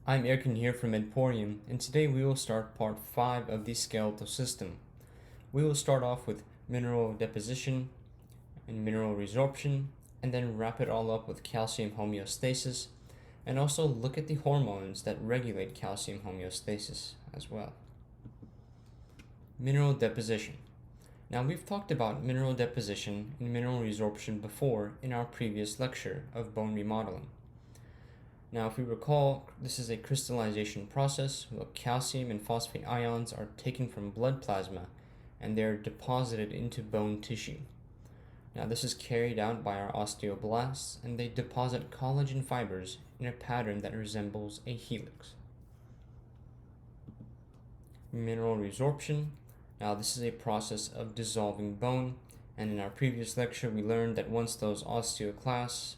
I'm Erkin here from MedPorium, and today we will start part 5 of the skeletal system. We will start off with mineral deposition and mineral resorption, and then wrap it all up with calcium homeostasis, and also look at the hormones that regulate calcium homeostasis as well. Mineral deposition. Now, we've talked about mineral deposition and mineral resorption before in our previous lecture of bone remodeling. Now, if we recall, this is a crystallization process where calcium and phosphate ions are taken from blood plasma and they're deposited into bone tissue. Now, this is carried out by our osteoblasts, and they deposit collagen fibers in a pattern that resembles a helix. Mineral resorption. Now, this is a process of dissolving bone, and in our previous lecture, we learned that once those osteoclasts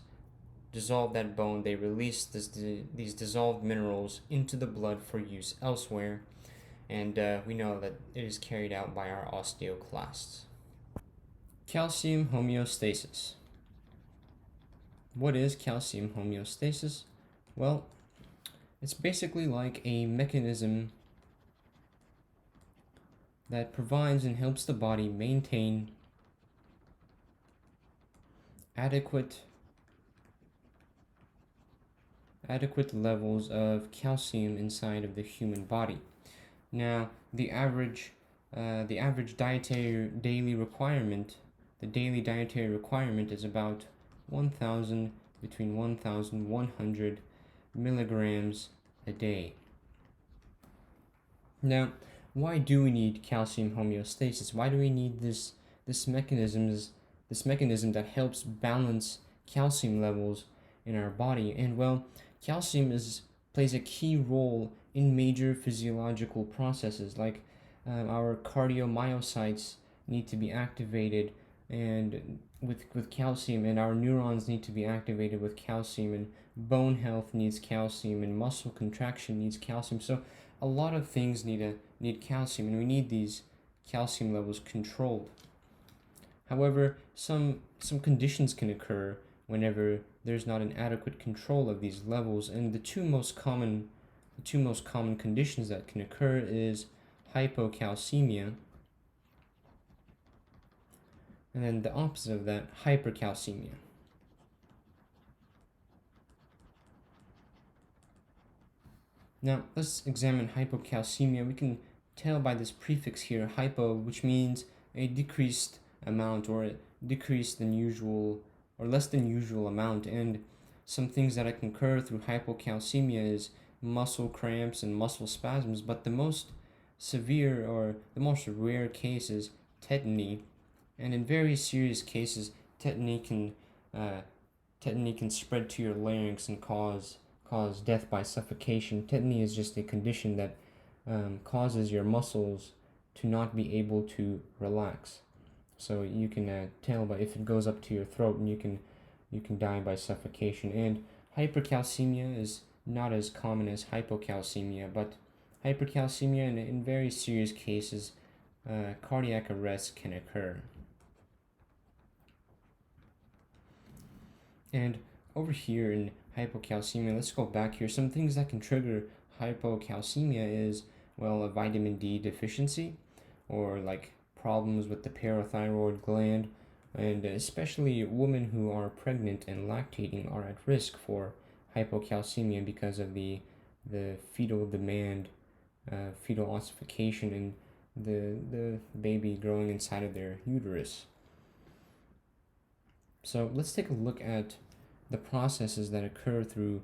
dissolve that bone, they release these dissolved minerals into the blood for use elsewhere, and we know that it is carried out by our osteoclasts. Calcium homeostasis. What is calcium homeostasis? Well, it's basically like a mechanism that provides and helps the body maintain adequate levels of calcium inside of the human body. Now, the average dietary daily requirement, the daily dietary requirement is about between 1,100 milligrams a day. Now, why do we need calcium homeostasis? Why do we need this mechanism that helps balance calcium levels in our body? And well, calcium plays a key role in major physiological processes, like our cardiomyocytes need to be activated and with calcium, and our neurons need to be activated with calcium, and bone health needs calcium, and muscle contraction needs calcium. So a lot of things need calcium, and we need these calcium levels controlled. However, some conditions can occur whenever there's not an adequate control of these levels, and the two most common conditions that can occur is hypocalcemia, and then the opposite of that, hypercalcemia. Now, let's examine hypocalcemia. We can tell by this prefix here, hypo, which means a decreased amount, or a decreased than usual or less than usual amount. And some things that can occur through hypocalcemia is muscle cramps and muscle spasms, but the most severe or the most rare case is tetany, and in very serious cases, tetany can spread to your larynx and cause death by suffocation. Tetany is just a condition that causes your muscles to not be able to relax. So you can tell by if it goes up to your throat, and you can die by suffocation. And hypercalcemia is not as common as hypocalcemia, but hypercalcemia in very serious cases, cardiac arrest can occur. And over here in hypocalcemia, let's go back here. Some things that can trigger hypocalcemia is, well, a vitamin D deficiency, or like problems with the parathyroid gland, and especially women who are pregnant and lactating are at risk for hypocalcemia because of the fetal demand, fetal ossification, and the baby growing inside of their uterus. So let's take a look at the processes that occur through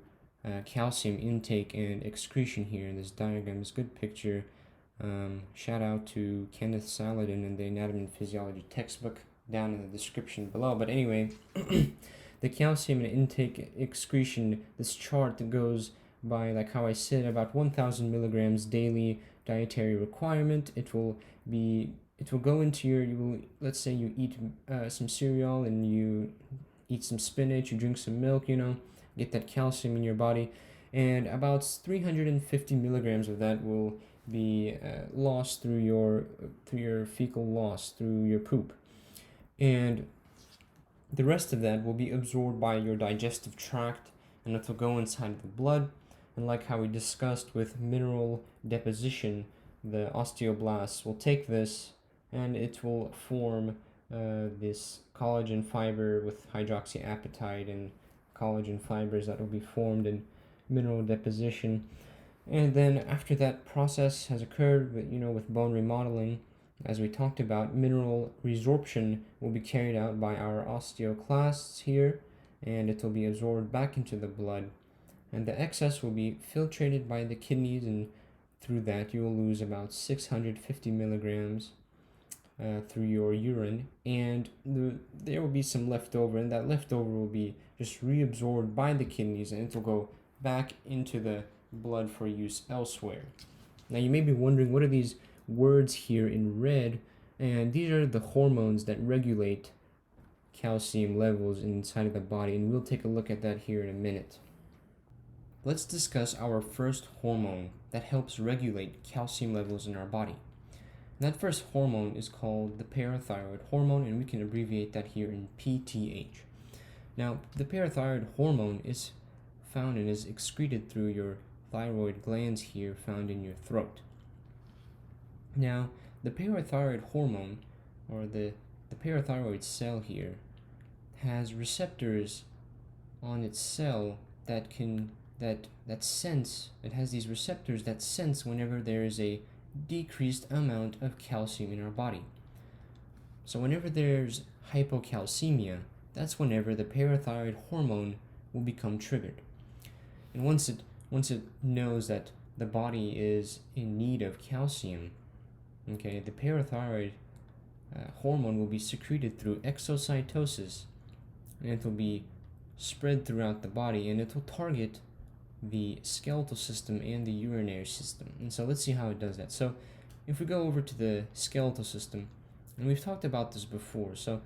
calcium intake and excretion here in this diagram. This good picture. Shout out to Kenneth Saladin in the Anatomy and Physiology textbook down in the description below. But anyway, the calcium and intake excretion, this chart that goes by, like how I said, about 1,000 milligrams daily dietary requirement. It will go into let's say you eat some cereal, and you eat some spinach, you drink some milk, get that calcium in your body, and about 350 milligrams of that will be lost through your fecal loss, through your poop, and the rest of that will be absorbed by your digestive tract, and it will go inside the blood, And like how we discussed with mineral deposition, the osteoblasts will take this and it will form this collagen fiber with hydroxyapatite and collagen fibers that will be formed in mineral deposition. And then after that process has occurred with bone remodeling, as we talked about, mineral resorption will be carried out by our osteoclasts here, and it will be absorbed back into the blood. And the excess will be filtrated by the kidneys, and through that you will lose about 650 milligrams through your urine, and there will be some leftover, and that leftover will be just reabsorbed by the kidneys, and it will go back into the blood for use elsewhere. Now you may be wondering, what are these words here in red? And these are the hormones that regulate calcium levels inside of the body, and we'll take a look at that here in a minute. Let's discuss our first hormone that helps regulate calcium levels in our body. And that first hormone is called the parathyroid hormone, and we can abbreviate that here in PTH. Now, the parathyroid hormone is found and is excreted through your thyroid glands here found in your throat. Now, the parathyroid hormone, or the parathyroid cell here, has receptors on its cell that sense. It has these receptors that sense whenever there is a decreased amount of calcium in our body. So whenever there's hypocalcemia, that's whenever the parathyroid hormone will become triggered. And once it knows that the body is in need of calcium, okay, the parathyroid hormone will be secreted through exocytosis, and it will be spread throughout the body, and it will target the skeletal system and the urinary system. And so let's see how it does that. So if we go over to the skeletal system, and we've talked about this before, so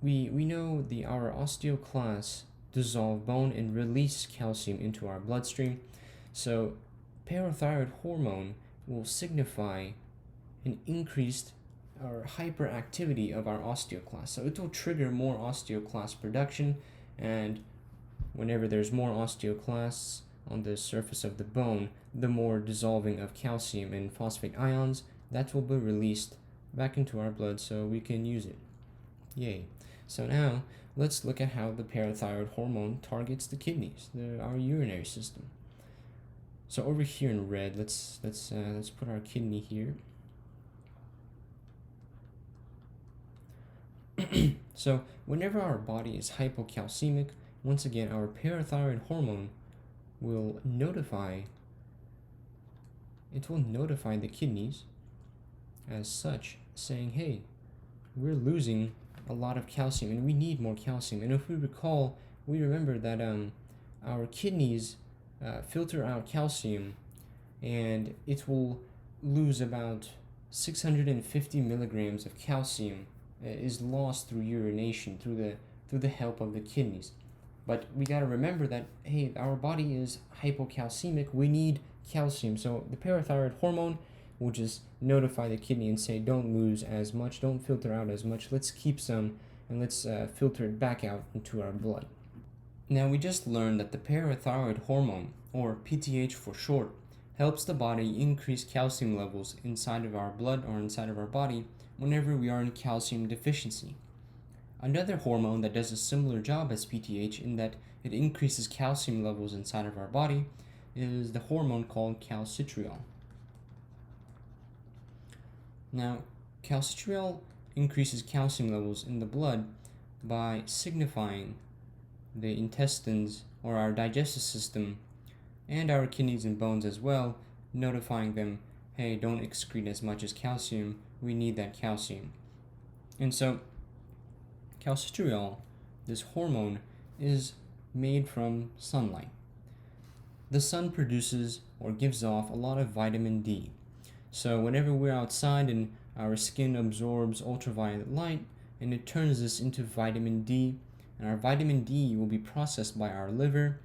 we know our osteoclasts dissolve bone and release calcium into our bloodstream. So parathyroid hormone will signify an increased or hyperactivity of our osteoclasts. So it will trigger more osteoclast production, and whenever there's more osteoclasts on the surface of the bone, the more dissolving of calcium and phosphate ions that will be released back into our blood so we can use it. Yay. So now let's look at how the parathyroid hormone targets the kidneys, our urinary system. So over here in red, let's put our kidney here. So whenever our body is hypocalcemic, once again our parathyroid hormone will notify the kidneys as such, saying, hey, we're losing a lot of calcium and we need more calcium. And if we remember that our kidneys filter out calcium, and it will lose about 650 milligrams of calcium is lost through urination, through the help of the kidneys. But we got to remember that, hey, our body is hypocalcemic, we need calcium. So the parathyroid hormone will just notify the kidney and say, don't lose as much, don't filter out as much, let's keep some, and let's filter it back out into our blood. Now we just learned that the parathyroid hormone, or PTH for short, helps the body increase calcium levels inside of our blood or inside of our body whenever we are in calcium deficiency. Another hormone that does a similar job as PTH in that it increases calcium levels inside of our body is the hormone called calcitriol. Now, calcitriol increases calcium levels in the blood by signifying the intestines or our digestive system and our kidneys and bones as well, notifying them, hey, don't excrete as much as calcium, we need that calcium. And so calcitriol, this hormone, is made from sunlight. The sun produces or gives off a lot of vitamin D. So whenever we're outside and our skin absorbs ultraviolet light, and it turns this into vitamin D, and our vitamin D will be processed by our liver,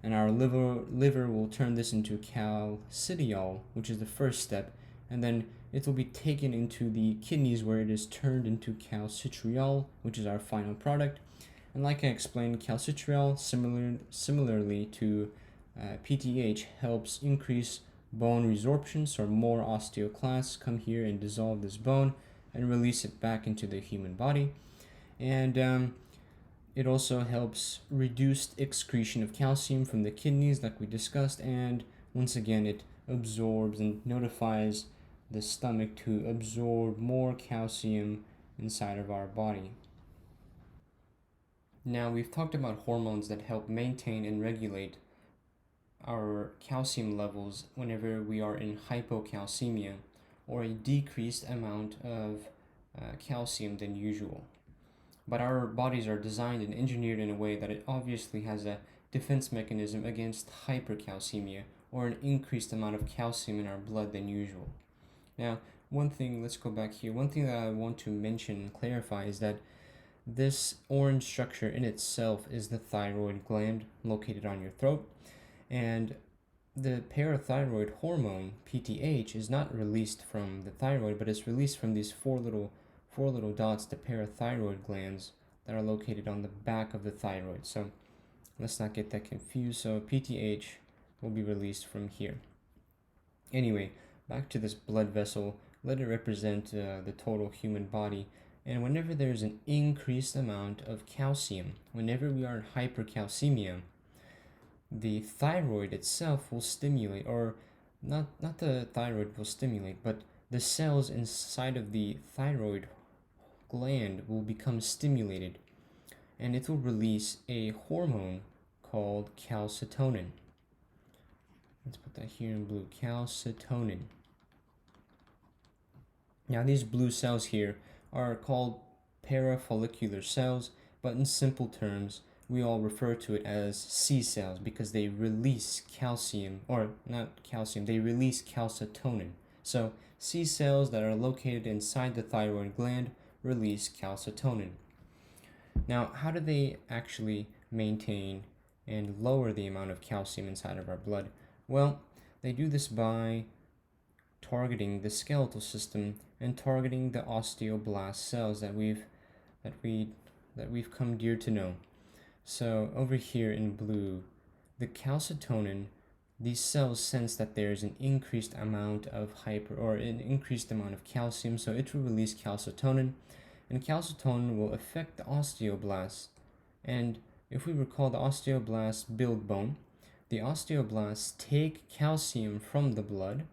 and our liver will turn this into calcitiol, which is the first step, and then it will be taken into the kidneys where it is turned into calcitriol, which is our final product. And like I explained, calcitriol, similarly to PTH helps increase bone resorption, so more osteoclasts come here and dissolve this bone and release it back into the human body. And it also helps reduce excretion of calcium from the kidneys, like we discussed, and once again, it absorbs and notifies the stomach to absorb more calcium inside of our body. Now, we've talked about hormones that help maintain and regulate our calcium levels whenever we are in hypocalcemia, or a decreased amount of calcium than usual. But our bodies are designed and engineered in a way that it obviously has a defense mechanism against hypercalcemia, or an increased amount of calcium in our blood than usual. Now, let's go back here. One thing that I want to mention and clarify is that this orange structure in itself is the thyroid gland located on your throat, and the parathyroid hormone, PTH, is not released from the thyroid, but it's released from these four little dots, the parathyroid glands that are located on the back of the thyroid. So let's not get that confused. So PTH will be released from here. Anyway, back to this blood vessel. Let it represent the total human body. And whenever there's an increased amount of calcium, whenever we are in hypercalcemia, the thyroid itself will stimulate, or not the thyroid will stimulate, but the cells inside of the thyroid gland will become stimulated, and it will release a hormone called calcitonin. Let's put that here in blue, calcitonin. Now, these blue cells here are called parafollicular cells, but in simple terms, we all refer to it as C cells because they release calcium, or not calcium, they release calcitonin. So C cells that are located inside the thyroid gland release calcitonin. Now, how do they actually maintain and lower the amount of calcium inside of our blood? Well, they do this by targeting the skeletal system and targeting the osteoblast cells that we've come dear to know. So over here in blue, the calcitonin, these cells sense that there's an increased amount of an increased amount of calcium, so it will release calcitonin, and calcitonin will affect the osteoblasts. And if we recall, the osteoblasts build bone. The osteoblasts take calcium from the blood,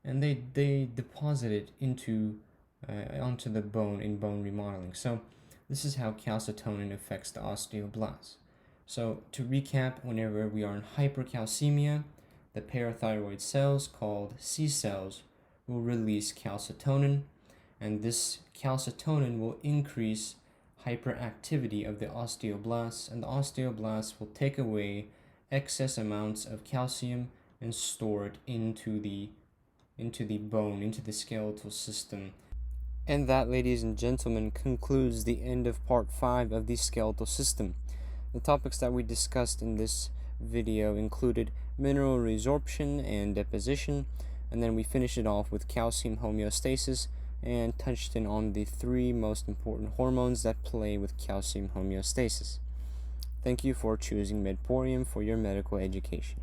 and they deposit it onto the bone in bone remodeling. So this is how calcitonin affects the osteoblasts. So to recap, whenever we are in hypercalcemia, the parathyroid cells, called C cells, will release calcitonin, and this calcitonin will increase hyperactivity of the osteoblasts, and the osteoblasts will take away excess amounts of calcium and store it into the bone, into the skeletal system. And that, ladies and gentlemen, concludes the end of part 5 of the skeletal system. The topics that we discussed in this video included mineral resorption and deposition, and then we finished it off with calcium homeostasis and touched in on the 3 most important hormones that play with calcium homeostasis. Thank you for choosing MedPorium for your medical education.